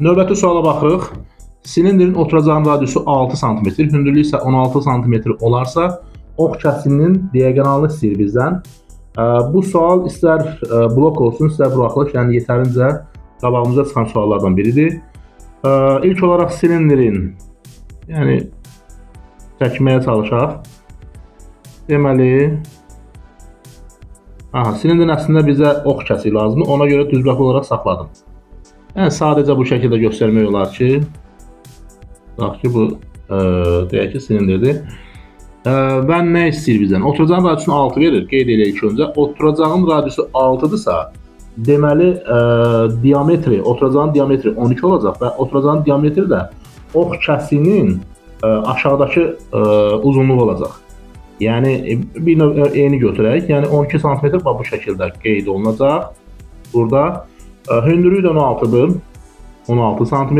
Növbəti suala baxırıq. Silindrin oturacağın radiusu 6 sm, hündürlüyü isə 16 sm olarsa, ox kəsinin diaqonalını istəyir bizdən. Bu sual istər blok olsun, istər buraxılış, yəni yetərincə qabağımıza çıxan suallardan biridir. İlk olaraq silindrin, yəni çəkməyə çalışaq. Deməli, silindrin əslində bizə ox kəsiyi lazımdır, ona görə düzbucaqlı olaraq saxladım. Yəni sadəcə bu şəkildə göstərmək olar ki, bu deyək ki, silindirdir. Və nə istəyir bizdən? Oturacağın radiusunu 6 verir, qeyd edək ki, öncə. Oturacağın radiusu 6-dırsa, deməli, oturacağın diametri 12 olacaq və oturacağın diametri də ox kəsiyinin aşağıdakı uzunluğu olacaq. Yəni, bir növ eyni götürək. Yəni, 12 sm bu şəkildə qeyd olunacaq. Burada hündürlüyü də 16-dır. 16 sm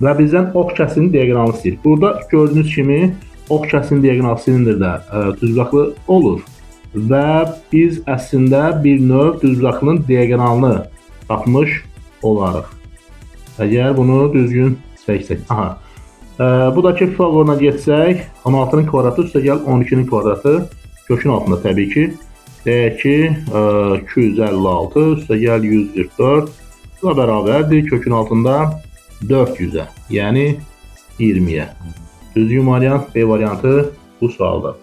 və bizdən ox kəsiyinin diaqonalını istəyir. Burada gördüyünüz kimi ox kəsiyinin diaqonalı silindirdə düzbucaqlı olur və biz əslində bir növ düzbucaqlının diaqonalını tapmış olarıq. Əgər bunu düzgün çəksək. Bu da ki, Fiqoruna getsək, 16-nın kvadratı üstə gəl 12-nin kvadratı kökün altında təbii ki. Deyək ki, 256 üstə gəl 144 bu da bərabərdir kökün altında 400-ə, yəni 20-yə. Düzgün variant B variantı bu sualdır.